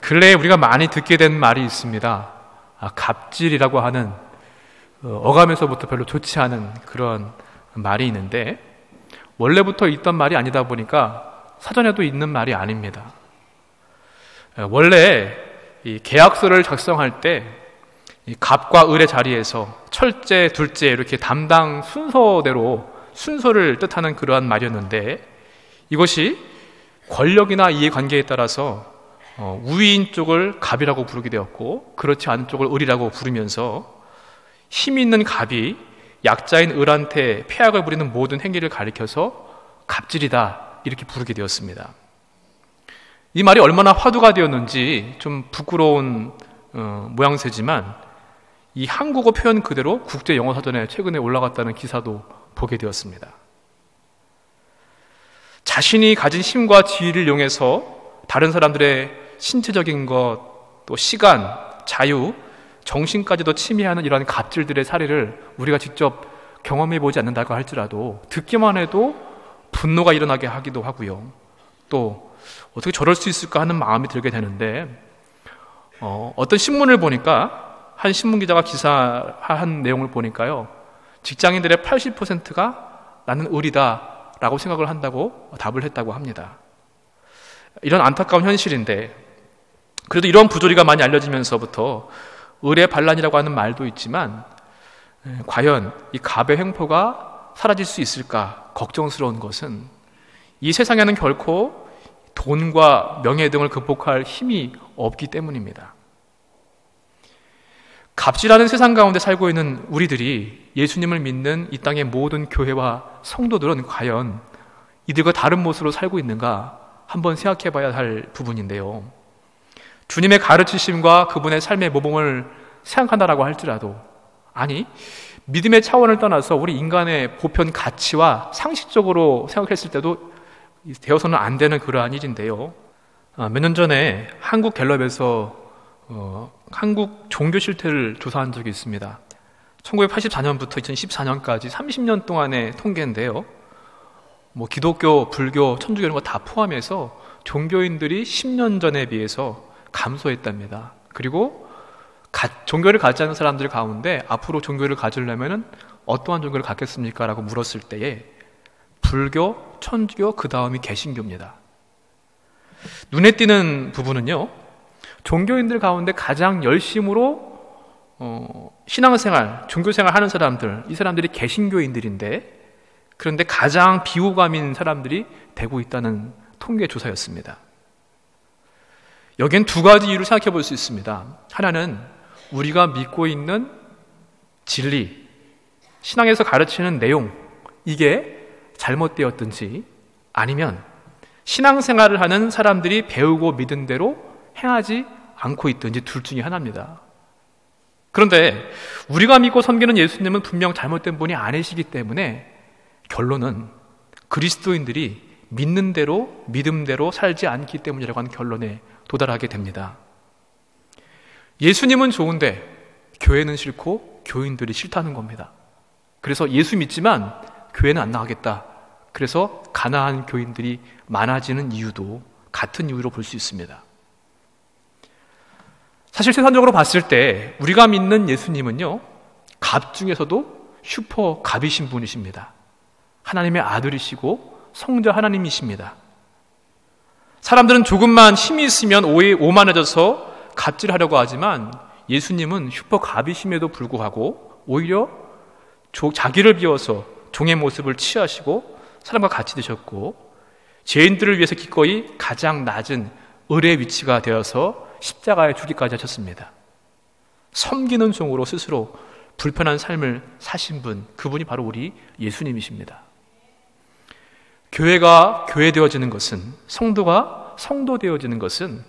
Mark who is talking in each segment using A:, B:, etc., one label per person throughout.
A: 근래에 우리가 많이 듣게 된 말이 있습니다. 갑질이라고 하는 어감에서부터 별로 좋지 않은 그런 말이 있는데, 원래부터 있던 말이 아니다 보니까 사전에도 있는 말이 아닙니다. 원래 이 계약서를 작성할 때 이 갑과 을의 자리에서 철째, 둘째 이렇게 담당 순서대로 순서를 뜻하는 그러한 말이었는데, 이것이 권력이나 이해관계에 따라서 우위인 쪽을 갑이라고 부르게 되었고, 그렇지 않은 쪽을 을이라고 부르면서 힘 있는 갑이 약자인 을한테 폐악을 부리는 모든 행위를 가리켜서 갑질이다 이렇게 부르게 되었습니다. 이 말이 얼마나 화두가 되었는지 좀 부끄러운 모양새지만, 이 한국어 표현 그대로 국제영어사전에 최근에 올라갔다는 기사도 보게 되었습니다. 자신이 가진 힘과 지위를 이용해서 다른 사람들의 신체적인 것, 또 시간, 자유, 정신까지도 침해하는 이러한 갑질들의 사례를 우리가 직접 경험해 보지 않는다고 할지라도 듣기만 해도 분노가 일어나게 하기도 하고요. 또 어떻게 저럴 수 있을까 하는 마음이 들게 되는데, 어떤 신문을 보니까 한 신문기자가 기사한 내용을 보니까요, 직장인들의 80%가 나는 을이다 라고 생각을 한다고 답을 했다고 합니다. 이런 안타까운 현실인데, 그래도 이런 부조리가 많이 알려지면서부터 을의 반란이라고 하는 말도 있지만, 과연 이 갑의 횡포가 사라질 수 있을까 걱정스러운 것은, 이 세상에는 결코 돈과 명예 등을 극복할 힘이 없기 때문입니다. 갑질하는 세상 가운데 살고 있는 우리들이 예수님을 믿는 이 땅의 모든 교회와 성도들은 과연 이들과 다른 모습으로 살고 있는가 한번 생각해 봐야 할 부분인데요. 주님의 가르치심과 그분의 삶의 모범을 생각한다라고 할지라도, 아니 믿음의 차원을 떠나서 우리 인간의 보편 가치와 상식적으로 생각했을 때도 되어서는 안 되는 그러한 일인데요. 몇 년 전에 한국 갤럽에서 한국 종교 실태를 조사한 적이 있습니다. 1984년부터 2014년까지 30년 동안의 통계인데요. 기독교, 불교, 천주교 이런 거 다 포함해서 종교인들이 10년 전에 비해서 감소했답니다. 그리고 종교를 가지지 않는 사람들 가운데 앞으로 종교를 가지려면 어떠한 종교를 갖겠습니까? 라고 물었을 때에 불교, 천주교, 그 다음이 개신교입니다. 눈에 띄는 부분은요, 종교인들 가운데 가장 열심으로 신앙생활, 종교생활 하는 사람들, 이 사람들이 개신교인들인데, 그런데 가장 비호감인 사람들이 되고 있다는 통계 조사였습니다. 여기엔 두 가지 이유를 생각해 볼 수 있습니다. 하나는 우리가 믿고 있는 진리, 신앙에서 가르치는 내용, 이게 잘못되었든지, 아니면 신앙생활을 하는 사람들이 배우고 믿은 대로 행하지 않고 있든지 둘 중에 하나입니다. 그런데 우리가 믿고 섬기는 예수님은 분명 잘못된 분이 아니시기 때문에 결론은 그리스도인들이 믿는 대로 믿음대로 살지 않기 때문이라고 하는 결론에 도달하게 됩니다. 예수님은 좋은데 교회는 싫고 교인들이 싫다는 겁니다. 그래서 예수 믿지만 교회는 안 나가겠다. 그래서 가난한 교인들이 많아지는 이유도 같은 이유로 볼 수 있습니다. 사실 세상적으로 봤을 때 우리가 믿는 예수님은요, 갑 중에서도 슈퍼 갑이신 분이십니다. 하나님의 아들이시고 성자 하나님이십니다. 사람들은 조금만 힘이 있으면 오만해져서 갑질하려고 하지만 예수님은 슈퍼 갑이심에도 불구하고 오히려 자기를 비워서 종의 모습을 취하시고 사람과 같이 되셨고, 죄인들을 위해서 기꺼이 가장 낮은 을의 위치가 되어서 십자가에 죽기까지 하셨습니다. 섬기는 종으로 스스로 불편한 삶을 사신 분, 그분이 바로 우리 예수님이십니다. 교회가 교회되어지는 것은, 성도가 성도되어지는 것은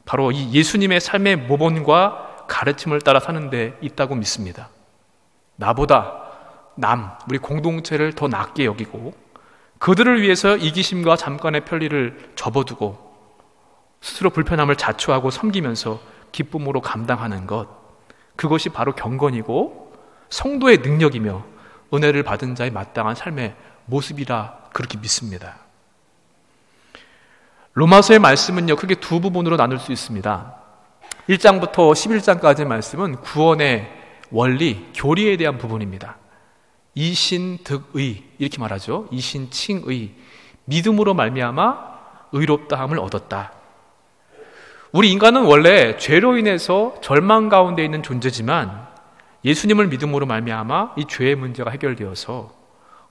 A: 바로 이 예수님의 삶의 모범과 가르침을 따라 사는 데 있다고 믿습니다. 나보다 우리 공동체를 더 낮게 여기고 그들을 위해서 이기심과 잠깐의 편리를 접어두고 스스로 불편함을 자초하고 섬기면서 기쁨으로 감당하는 것, 그것이 바로 경건이고 성도의 능력이며 은혜를 받은 자의 마땅한 삶의 모습이라 그렇게 믿습니다. 로마서의 말씀은요, 크게 두 부분으로 나눌 수 있습니다. 1장부터 11장까지의 말씀은 구원의 원리, 교리에 대한 부분입니다. 이신득의 이렇게 말하죠. 이신칭의, 믿음으로 말미암아 의롭다함을 얻었다. 우리 인간은 원래 죄로 인해서 절망 가운데 있는 존재지만 예수님을 믿음으로 말미암아 이 죄의 문제가 해결되어서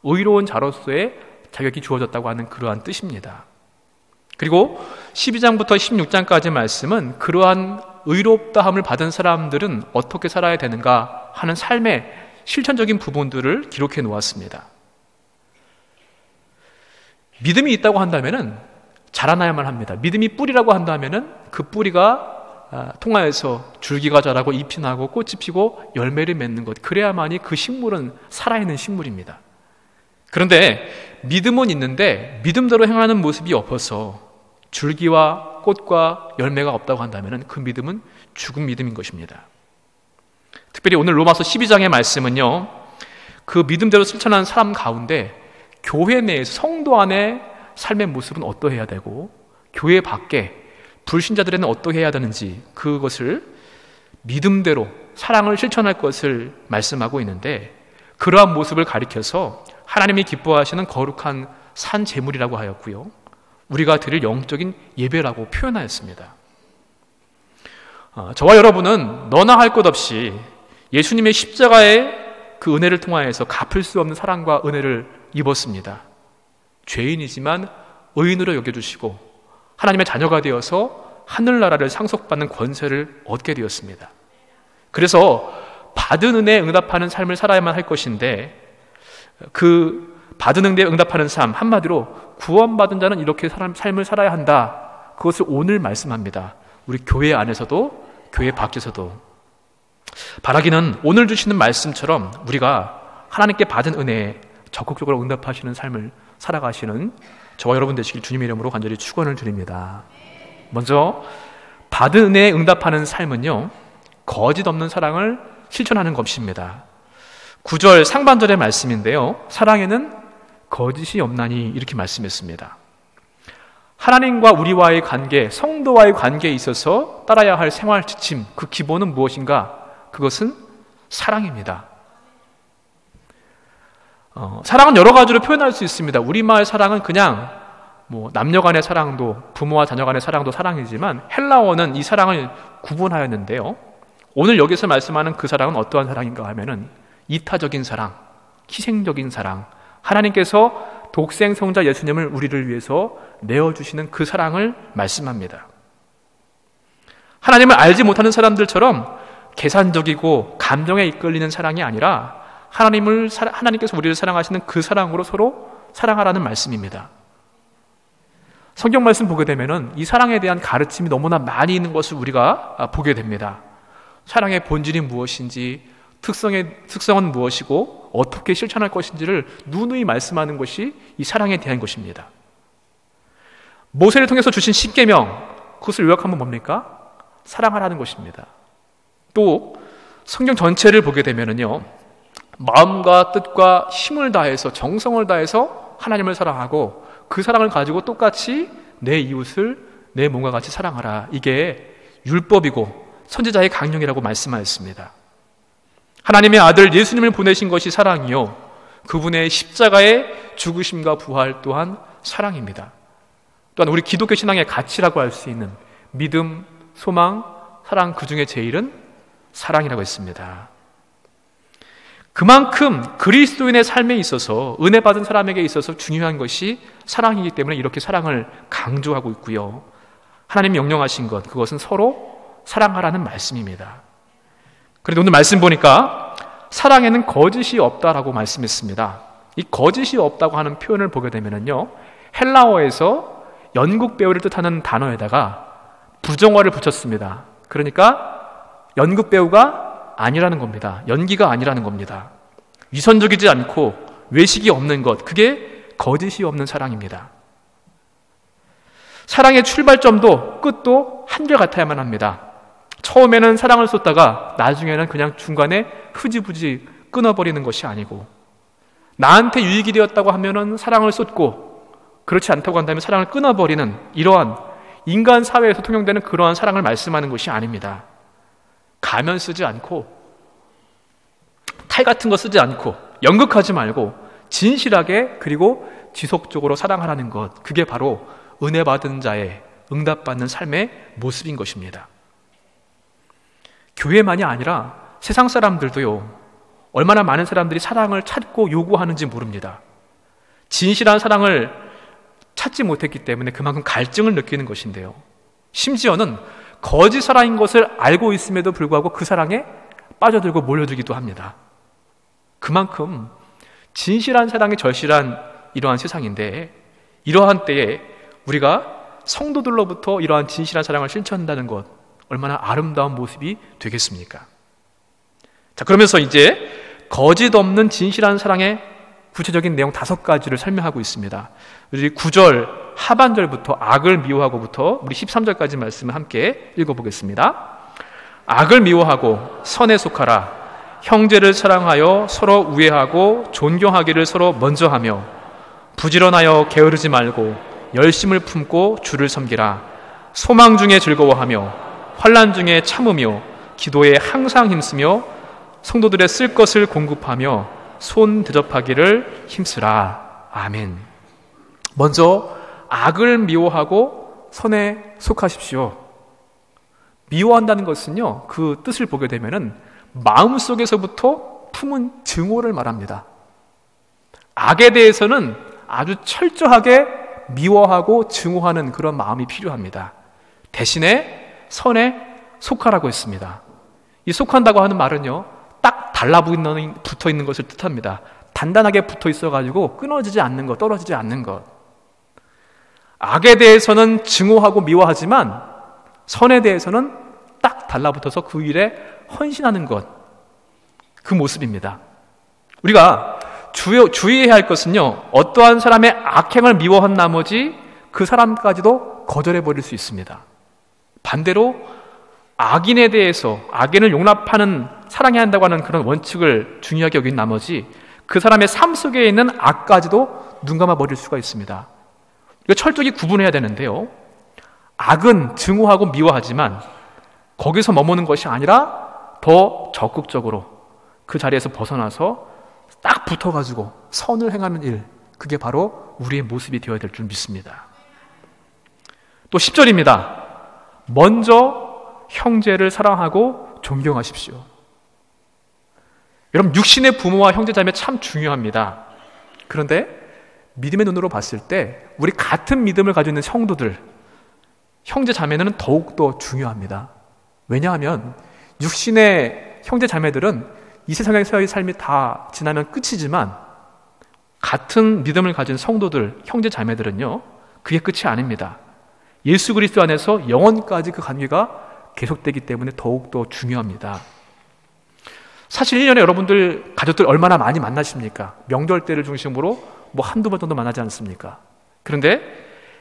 A: 의로운 자로서의 자격이 주어졌다고 하는 그러한 뜻입니다. 그리고 12장부터 16장까지의 말씀은 그러한 의롭다함을 받은 사람들은 어떻게 살아야 되는가 하는 삶의 실천적인 부분들을 기록해 놓았습니다. 믿음이 있다고 한다면은 자라나야만 합니다. 믿음이 뿌리라고 한다면은 그 뿌리가 통하여서 줄기가 자라고 잎이 나고 꽃이 피고 열매를 맺는 것, 그래야만이 그 식물은 살아있는 식물입니다. 그런데 믿음은 있는데 믿음대로 행하는 모습이 없어서 줄기와 꽃과 열매가 없다고 한다면 그 믿음은 죽은 믿음인 것입니다. 특별히 오늘 로마서 12장의 말씀은요, 그 믿음대로 실천하는 사람 가운데 교회 내에서 성도 안에 삶의 모습은 어떠해야 되고 교회 밖에 불신자들에는 어떠해야 되는지 그것을 믿음대로 사랑을 실천할 것을 말씀하고 있는데, 그러한 모습을 가리켜서 하나님이 기뻐하시는 거룩한 산 제물이라고 하였고요, 우리가 드릴 영적인 예배라고 표현하였습니다. 저와 여러분은 너나 할 것 없이 예수님의 십자가의 그 은혜를 통하여서 갚을 수 없는 사랑과 은혜를 입었습니다. 죄인이지만 의인으로 여겨주시고 하나님의 자녀가 되어서 하늘나라를 상속받는 권세를 얻게 되었습니다. 그래서 받은 은혜에 응답하는 삶을 살아야만 할 것인데, 그 받은 은혜에 응답하는 삶, 한마디로 구원받은 자는 이렇게 삶을 살아야 한다, 그것을 오늘 말씀합니다. 우리 교회 안에서도 교회 밖에서도. 바라기는 오늘 주시는 말씀처럼 우리가 하나님께 받은 은혜에 적극적으로 응답하시는 삶을 살아가시는 저와 여러분 되시길 주님의 이름으로 간절히 축원을 드립니다. 먼저 받은 은혜에 응답하는 삶은요, 거짓 없는 사랑을 실천하는 것입니다. 9절 상반절의 말씀인데요, 사랑에는 거짓이 없나니 이렇게 말씀했습니다. 하나님과 우리와의 관계, 성도와의 관계에 있어서 따라야 할 생활 지침, 그 기본은 무엇인가? 그것은 사랑입니다. 사랑은 여러 가지로 표현할 수 있습니다. 우리말 사랑은 그냥 남녀 간의 사랑도, 부모와 자녀 간의 사랑도 사랑이지만 헬라어는 이 사랑을 구분하였는데요, 오늘 여기서 말씀하는 그 사랑은 어떠한 사랑인가 하면은 이타적인 사랑, 희생적인 사랑, 하나님께서 독생 성자 예수님을 우리를 위해서 내어주시는 그 사랑을 말씀합니다. 하나님을 알지 못하는 사람들처럼 계산적이고 감정에 이끌리는 사랑이 아니라 하나님께서 우리를 사랑하시는 그 사랑으로 서로 사랑하라는 말씀입니다. 성경 말씀 보게 되면은 이 사랑에 대한 가르침이 너무나 많이 있는 것을 우리가 보게 됩니다. 사랑의 본질이 무엇인지, 특성은 무엇이고 어떻게 실천할 것인지를 누누이 말씀하는 것이 이 사랑에 대한 것입니다. 모세를 통해서 주신 십계명, 그것을 요약하면 뭡니까? 사랑하라는 것입니다. 또 성경 전체를 보게 되면은요, 마음과 뜻과 힘을 다해서, 정성을 다해서 하나님을 사랑하고 그 사랑을 가지고 똑같이 내 이웃을 내 몸과 같이 사랑하라, 이게 율법이고 선지자의 강령이라고 말씀하였습니다. 하나님의 아들 예수님을 보내신 것이 사랑이요, 그분의 십자가의 죽으심과 부활 또한 사랑입니다. 또한 우리 기독교 신앙의 가치라고 할 수 있는 믿음, 소망, 사랑, 그 중에 제일은 사랑이라고 했습니다. 그만큼 그리스도인의 삶에 있어서, 은혜 받은 사람에게 있어서 중요한 것이 사랑이기 때문에 이렇게 사랑을 강조하고 있고요, 하나님이 명령하신 것, 그것은 서로 사랑하라는 말씀입니다. 그런데 오늘 말씀 보니까 사랑에는 거짓이 없다라고 말씀했습니다. 이 거짓이 없다고 하는 표현을 보게 되면요, 헬라어에서 연극 배우를 뜻하는 단어에다가 부정어를 붙였습니다. 그러니까 연극 배우가 아니라는 겁니다. 연기가 아니라는 겁니다. 위선적이지 않고 외식이 없는 것, 그게 거짓이 없는 사랑입니다. 사랑의 출발점도 끝도 한결같아야만 합니다. 처음에는 사랑을 쏟다가 나중에는 그냥 중간에 흐지부지 끊어버리는 것이 아니고, 나한테 유익이 되었다고 하면은 사랑을 쏟고 그렇지 않다고 한다면 사랑을 끊어버리는 이러한 인간 사회에서 통용되는 그러한 사랑을 말씀하는 것이 아닙니다. 가면 쓰지 않고 탈 같은 거 쓰지 않고 연극하지 말고 진실하게 그리고 지속적으로 사랑하라는 것, 그게 바로 은혜 받은 자의 응답받는 삶의 모습인 것입니다. 교회만이 아니라 세상 사람들도요, 얼마나 많은 사람들이 사랑을 찾고 요구하는지 모릅니다. 진실한 사랑을 찾지 못했기 때문에 그만큼 갈증을 느끼는 것인데요, 심지어는 거짓 사랑인 것을 알고 있음에도 불구하고 그 사랑에 빠져들고 몰려들기도 합니다. 그만큼 진실한 사랑이 절실한 이러한 세상인데, 이러한 때에 우리가 성도들로부터 이러한 진실한 사랑을 실천한다는 것, 얼마나 아름다운 모습이 되겠습니까? 자, 그러면서 이제 거짓 없는 진실한 사랑의 구체적인 내용 5가지를 설명하고 있습니다. 우리 9절 하반절부터 악을 미워하고부터 우리 13절까지 말씀을 함께 읽어보겠습니다. 악을 미워하고 선에 속하라. 형제를 사랑하여 서로 우애하고 존경하기를 서로 먼저 하며 부지런하여 게으르지 말고 열심을 품고 주를 섬기라. 소망 중에 즐거워하며 환난 중에 참으며 기도에 항상 힘쓰며 성도들의 쓸 것을 공급하며 손 대접하기를 힘쓰라. 아멘. 먼저 악을 미워하고 선에 속하십시오. 미워한다는 것은요, 그 뜻을 보게 되면은 마음속에서부터 품은 증오를 말합니다. 악에 대해서는 아주 철저하게 미워하고 증오하는 그런 마음이 필요합니다. 대신에 선에 속하라고 했습니다. 이 속한다고 하는 말은요, 딱 달라붙어 있는 것을 뜻합니다. 단단하게 붙어 있어가지고 끊어지지 않는 것, 떨어지지 않는 것. 악에 대해서는 증오하고 미워하지만 선에 대해서는 딱 달라붙어서 그 일에 헌신하는 것, 그 모습입니다. 우리가 주의해야 할 것은요, 어떠한 사람의 악행을 미워한 나머지 그 사람까지도 거절해버릴 수 있습니다. 반대로 악인에 대해서, 악인을 용납하는, 사랑해야 한다고 하는 그런 원칙을 중요하게 여긴 나머지 그 사람의 삶 속에 있는 악까지도 눈감아 버릴 수가 있습니다. 이거 철저히 구분해야 되는데요, 악은 증오하고 미워하지만 거기서 머무는 것이 아니라 더 적극적으로 그 자리에서 벗어나서 딱 붙어가지고 선을 행하는 일, 그게 바로 우리의 모습이 되어야 될 줄 믿습니다. 또 10절입니다. 먼저 형제를 사랑하고 존경하십시오. 여러분, 육신의 부모와 형제자매 참 중요합니다. 그런데 믿음의 눈으로 봤을 때 우리 같은 믿음을 가지고 있는 성도들, 형제자매는 더욱더 중요합니다. 왜냐하면 육신의 형제자매들은 이 세상에서의 삶이 다 지나면 끝이지만 같은 믿음을 가진 성도들, 형제자매들은요, 그게 끝이 아닙니다. 예수 그리스도 안에서 영원까지 그 관계가 계속되기 때문에 더욱더 중요합니다. 사실 1년에 여러분들 가족들 얼마나 많이 만나십니까? 명절 때를 중심으로 뭐 한두 번 정도 만나지 않습니까? 그런데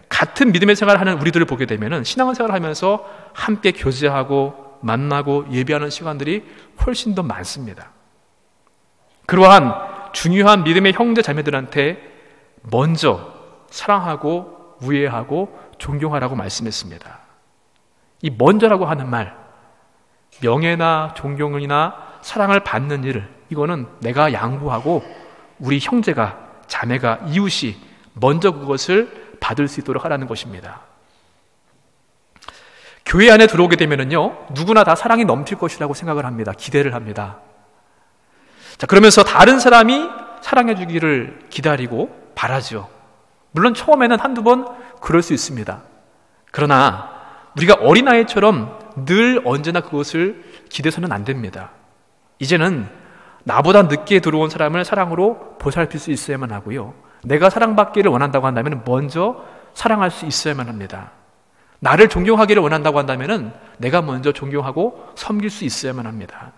A: 같은 믿음의 생활을 하는 우리들을 보게 되면은 신앙생활을 하면서 함께 교제하고 만나고 예배하는 시간들이 훨씬 더 많습니다. 그러한 중요한 믿음의 형제 자매들한테 먼저 사랑하고 우애하고 존경하라고 말씀했습니다. 이 먼저라고 하는 말, 명예나 존경이나 사랑을 받는 일, 이거는 내가 양보하고 우리 형제가, 자매가, 이웃이 먼저 그것을 받을 수 있도록 하라는 것입니다. 교회 안에 들어오게 되면은요, 누구나 다 사랑이 넘칠 것이라고 생각을 합니다. 기대를 합니다. 자, 그러면서 다른 사람이 사랑해 주기를 기다리고 바라죠. 물론 처음에는 한두 번 그럴 수 있습니다. 그러나 우리가 어린아이처럼 늘 언제나 그것을 기대서는 안 됩니다. 이제는 나보다 늦게 들어온 사람을 사랑으로 보살필 수 있어야만 하고요, 내가 사랑받기를 원한다고 한다면 먼저 사랑할 수 있어야만 합니다. 나를 존경하기를 원한다고 한다면 내가 먼저 존경하고 섬길 수 있어야만 합니다.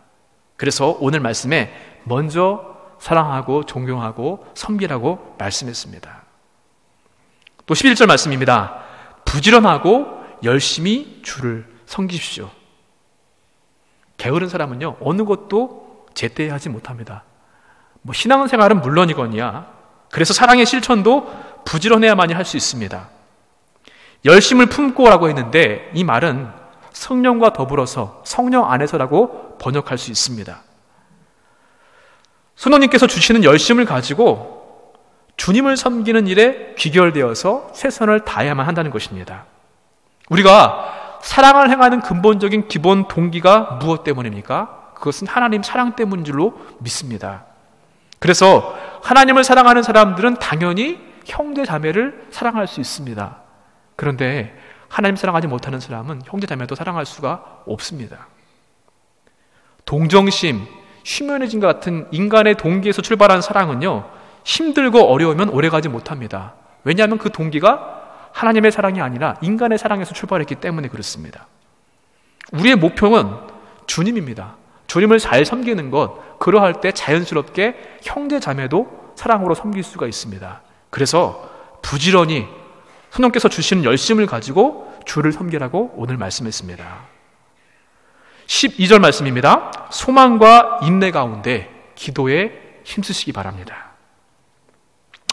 A: 그래서 오늘 말씀에 먼저 사랑하고 존경하고 섬기라고 말씀했습니다. 또 11절 말씀입니다. 부지런하고 열심히 주를 섬기십시오. 게으른 사람은요, 어느 것도 제때 하지 못합니다. 신앙생활은 물론이거니와 그래서 사랑의 실천도 부지런해야만이 할 수 있습니다. 열심을 품고라고 했는데 이 말은 성령과 더불어서 성령 안에서라고 번역할 수 있습니다. 성령님께서 주시는 열심을 가지고 주님을 섬기는 일에 귀결되어서 최선을 다해야만 한다는 것입니다. 우리가 사랑을 행하는 근본적인 기본 동기가 무엇 때문입니까? 그것은 하나님 사랑 때문인 줄로 믿습니다. 그래서 하나님을 사랑하는 사람들은 당연히 형제 자매를 사랑할 수 있습니다. 그런데 하나님 사랑하지 못하는 사람은 형제 자매도 사랑할 수가 없습니다. 동정심, 휴면해진 것 같은 인간의 동기에서 출발한 사랑은요, 힘들고 어려우면 오래가지 못합니다. 왜냐하면 그 동기가 하나님의 사랑이 아니라 인간의 사랑에서 출발했기 때문에 그렇습니다. 우리의 목표는 주님입니다. 주님을 잘 섬기는 것, 그러할 때 자연스럽게 형제 자매도 사랑으로 섬길 수가 있습니다. 그래서 부지런히 성령께서 주시는 열심을 가지고 주를 섬기라고 오늘 말씀했습니다. 12절 말씀입니다. 소망과 인내 가운데 기도에 힘쓰시기 바랍니다.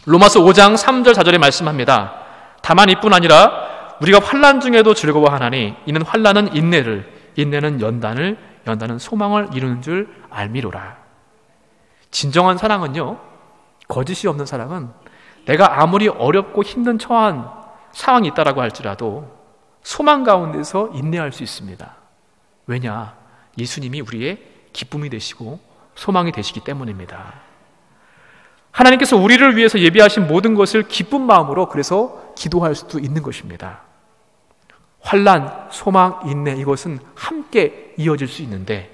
A: 로마서 5장 3절 4절에 말씀합니다. 다만 이뿐 아니라 우리가 환난 중에도 즐거워하나니 이는 환난은 인내를, 인내는 연단을, 연단은 소망을 이루는 줄 알미로라. 진정한 사랑은요, 거짓이 없는 사랑은 내가 아무리 어렵고 힘든 처한 상황이 있다라고 할지라도 소망 가운데서 인내할 수 있습니다. 왜냐? 예수님이 우리의 기쁨이 되시고 소망이 되시기 때문입니다. 하나님께서 우리를 위해서 예비하신 모든 것을 기쁜 마음으로 그래서 기도할 수도 있는 것입니다. 환난, 소망, 인내, 이것은 함께 이어질 수 있는데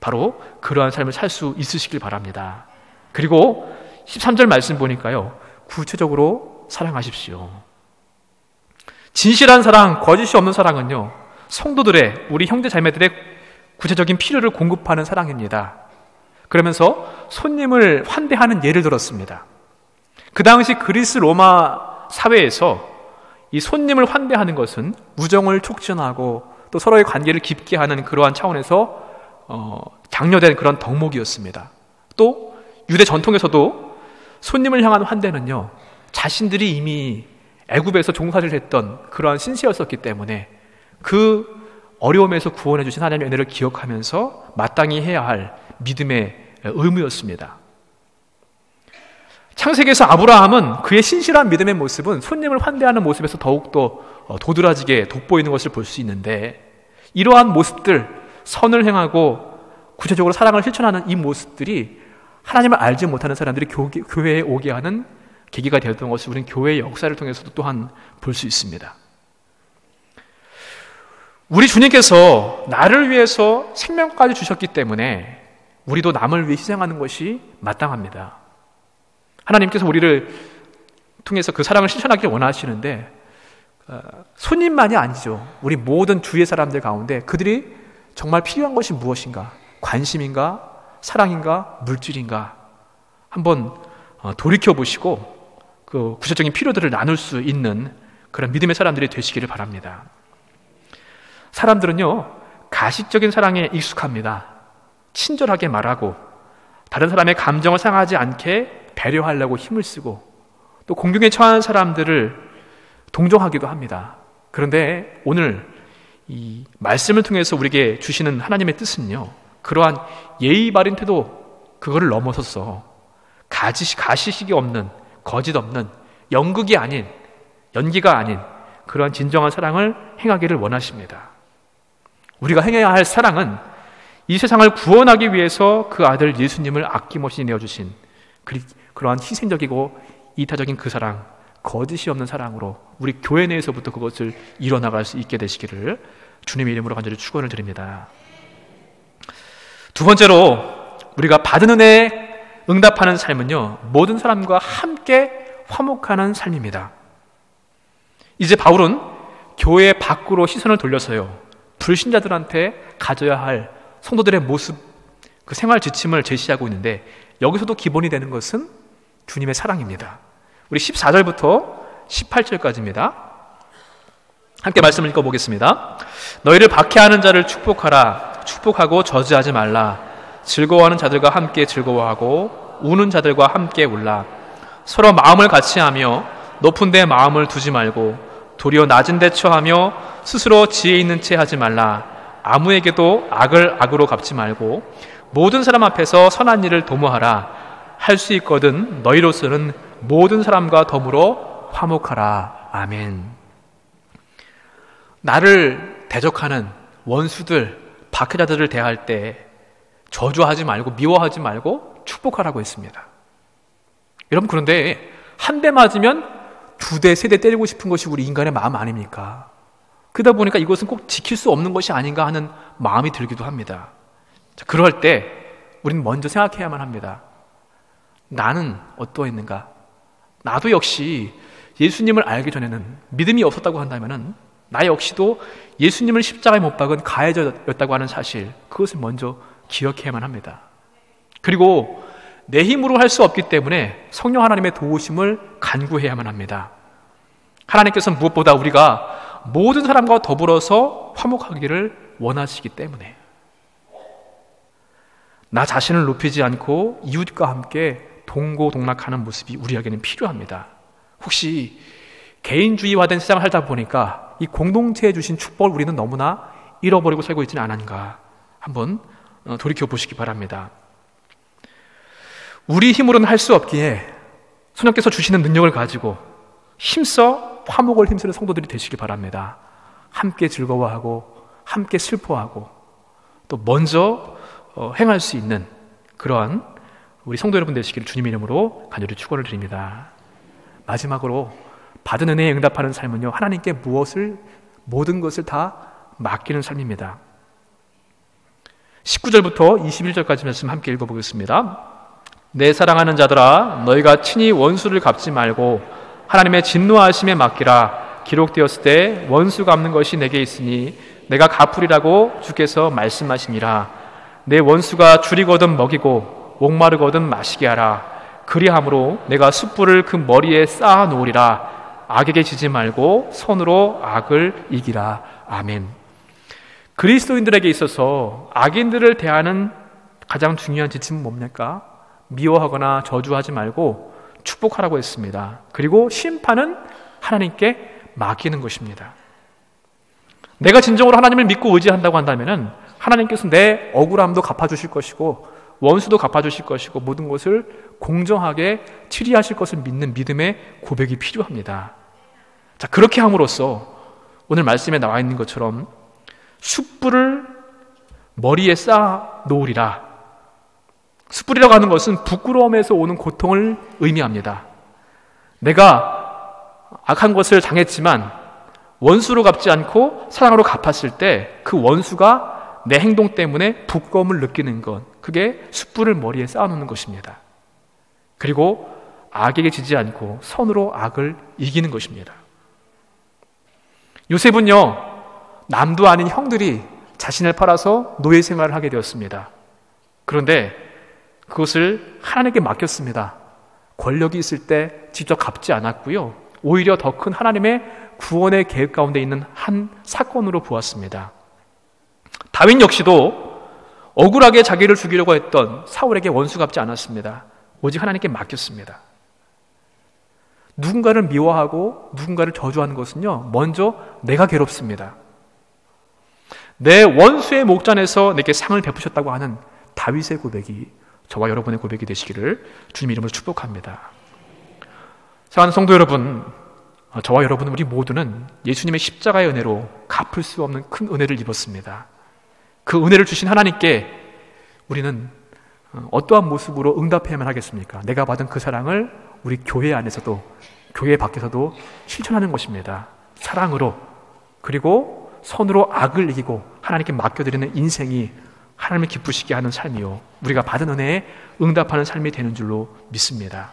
A: 바로 그러한 삶을 살 수 있으시길 바랍니다. 그리고 13절 말씀 보니까요, 구체적으로 사랑하십시오. 진실한 사랑, 거짓이 없는 사랑은요, 성도들의, 우리 형제 자매들의 구체적인 필요를 공급하는 사랑입니다. 그러면서 손님을 환대하는 예를 들었습니다. 그 당시 그리스 로마 사회에서 이 손님을 환대하는 것은 우정을 촉진하고 또 서로의 관계를 깊게 하는 그러한 차원에서 장려된 그런 덕목이었습니다. 또 유대 전통에서도 손님을 향한 환대는요, 자신들이 이미 애굽에서 종살이를 했던 그러한 신세였었기 때문에 그 어려움에서 구원해 주신 하나님의 은혜를 기억하면서 마땅히 해야 할 믿음의 의무였습니다. 창세기에서 아브라함은 그의 신실한 믿음의 모습은 손님을 환대하는 모습에서 더욱더 도드라지게 돋보이는 것을 볼 수 있는데, 이러한 모습들, 선을 행하고 구체적으로 사랑을 실천하는 이 모습들이 하나님을 알지 못하는 사람들이 교회에 오게 하는 계기가 되었던 것을 우리는 교회의 역사를 통해서도 또한 볼 수 있습니다. 우리 주님께서 나를 위해서 생명까지 주셨기 때문에 우리도 남을 위해 희생하는 것이 마땅합니다. 하나님께서 우리를 통해서 그 사랑을 실천하길 원하시는데 손님만이 아니죠. 우리 모든 주위의 사람들 가운데 그들이 정말 필요한 것이 무엇인가? 관심인가? 사랑인가? 물질인가? 한번 돌이켜보시고 그 구체적인 필요들을 나눌 수 있는 그런 믿음의 사람들이 되시기를 바랍니다. 사람들은요, 가식적인 사랑에 익숙합니다. 친절하게 말하고 다른 사람의 감정을 상하지 않게 배려하려고 힘을 쓰고 또 공경에 처한 사람들을 동정하기도 합니다. 그런데 오늘 이 말씀을 통해서 우리에게 주시는 하나님의 뜻은요, 그러한 예의 바른 태도, 그거를 넘어서서 가시식이 없는, 거짓 없는, 연극이 아닌, 연기가 아닌 그러한 진정한 사랑을 행하기를 원하십니다. 우리가 행해야 할 사랑은 이 세상을 구원하기 위해서 그 아들 예수님을 아낌없이 내어주신 그러한 희생적이고 이타적인 그 사랑, 거짓이 없는 사랑으로 우리 교회 내에서부터 그것을 이뤄나갈 수 있게 되시기를 주님의 이름으로 간절히 축원을 드립니다. 두 번째로 우리가 받은 은혜에 응답하는 삶은요, 모든 사람과 함께 화목하는 삶입니다. 이제 바울은 교회 밖으로 시선을 돌려서요, 불신자들한테 가져야 할 성도들의 모습, 그 생활 지침을 제시하고 있는데 여기서도 기본이 되는 것은 주님의 사랑입니다. 우리 14절부터 18절까지입니다. 함께 말씀을 읽어보겠습니다. 너희를 박해하는 자를 축복하라. 축복하고 저주하지 말라. 즐거워하는 자들과 함께 즐거워하고 우는 자들과 함께 울라. 서로 마음을 같이 하며 높은 데 마음을 두지 말고 도리어 낮은 데 처하며 스스로 지혜 있는 채 하지 말라. 아무에게도 악을 악으로 갚지 말고 모든 사람 앞에서 선한 일을 도모하라. 할 수 있거든 너희로서는 모든 사람과 더불어 화목하라. 아멘. 나를 대적하는 원수들, 박해자들을 대할 때 저주하지 말고 미워하지 말고 축복하라고 했습니다. 여러분, 그런데 한 대 맞으면 두 대, 세 대 때리고 싶은 것이 우리 인간의 마음 아닙니까? 그러다 보니까 이것은 꼭 지킬 수 없는 것이 아닌가 하는 마음이 들기도 합니다. 자, 그럴 때 우리는 먼저 생각해야만 합니다. 나는 어떠했는가? 나도 역시 예수님을 알기 전에는 믿음이 없었다고 한다면 나 역시도 예수님을 십자가에 못 박은 가해자였다고 하는 사실, 그것을 먼저 기억해야만 합니다. 그리고 내 힘으로 할 수 없기 때문에 성령 하나님의 도우심을 간구해야만 합니다. 하나님께서는 무엇보다 우리가 모든 사람과 더불어서 화목하기를 원하시기 때문에 나 자신을 높이지 않고 이웃과 함께 동고동락하는 모습이 우리에게는 필요합니다. 혹시 개인주의화된 세상을 살다 보니까 이 공동체에 주신 축복을 우리는 너무나 잃어버리고 살고 있지는 않은가 한번 돌이켜보시기 바랍니다. 우리 힘으로는 할 수 없기에 성령께서 주시는 능력을 가지고 힘써 화목을 힘쓰는 성도들이 되시기 바랍니다. 함께 즐거워하고 함께 슬퍼하고 또 먼저 행할 수 있는 그러한 우리 성도 여러분 되시기를 주님의 이름으로 간절히 축원을 드립니다. 마지막으로 받은 은혜에 응답하는 삶은요, 하나님께 모든 것을 다 맡기는 삶입니다. 19절부터 21절까지 말씀 함께 읽어보겠습니다. 내 사랑하는 자들아, 너희가 친히 원수를 갚지 말고 하나님의 진노하심에 맡기라. 기록되었을 때 원수 갚는 것이 내게 있으니 내가 갚으리라고 주께서 말씀하시니라. 내 원수가 줄이거든 먹이고 목마르거든 마시게 하라. 그리함으로 내가 숯불을 그 머리에 쌓아 놓으리라. 악에게 지지 말고 손으로 악을 이기라. 아멘. 그리스도인들에게 있어서 악인들을 대하는 가장 중요한 지침은 뭡니까? 미워하거나 저주하지 말고 축복하라고 했습니다. 그리고 심판은 하나님께 맡기는 것입니다. 내가 진정으로 하나님을 믿고 의지한다고 한다면 하나님께서 내 억울함도 갚아주실 것이고 원수도 갚아주실 것이고 모든 것을 공정하게 치리하실 것을 믿는 믿음의 고백이 필요합니다. 자, 그렇게 함으로써 오늘 말씀에 나와 있는 것처럼 숯불을 머리에 쌓아 놓으리라. 숯불이라고 하는 것은 부끄러움에서 오는 고통을 의미합니다. 내가 악한 것을 당했지만 원수로 갚지 않고 사랑으로 갚았을 때 그 원수가 내 행동 때문에 부끄러움을 느끼는 것, 그게 숯불을 머리에 쌓아놓는 것입니다. 그리고 악에게 지지 않고 선으로 악을 이기는 것입니다. 요셉은요, 남도 아닌 형들이 자신을 팔아서 노예 생활을 하게 되었습니다. 그런데 그것을 하나님께 맡겼습니다. 권력이 있을 때 직접 갚지 않았고요, 오히려 더 큰 하나님의 구원의 계획 가운데 있는 한 사건으로 보았습니다. 다윗 역시도 억울하게 자기를 죽이려고 했던 사울에게 원수 갚지 않았습니다. 오직 하나님께 맡겼습니다. 누군가를 미워하고 누군가를 저주하는 것은요, 먼저 내가 괴롭습니다. 내 원수의 목전에서 내게 상을 베푸셨다고 하는 다윗의 고백이 저와 여러분의 고백이 되시기를 주님 이름으로 축복합니다. 사랑하는 성도 여러분, 저와 여러분 우리 모두는 예수님의 십자가의 은혜로 갚을 수 없는 큰 은혜를 입었습니다. 그 은혜를 주신 하나님께 우리는 어떠한 모습으로 응답해야만 하겠습니까? 내가 받은 그 사랑을 우리 교회 안에서도 교회 밖에서도 실천하는 것입니다. 사랑으로, 그리고 선으로 악을 이기고 하나님께 맡겨드리는 인생이 하나님을 기쁘시게 하는 삶이요, 우리가 받은 은혜에 응답하는 삶이 되는 줄로 믿습니다.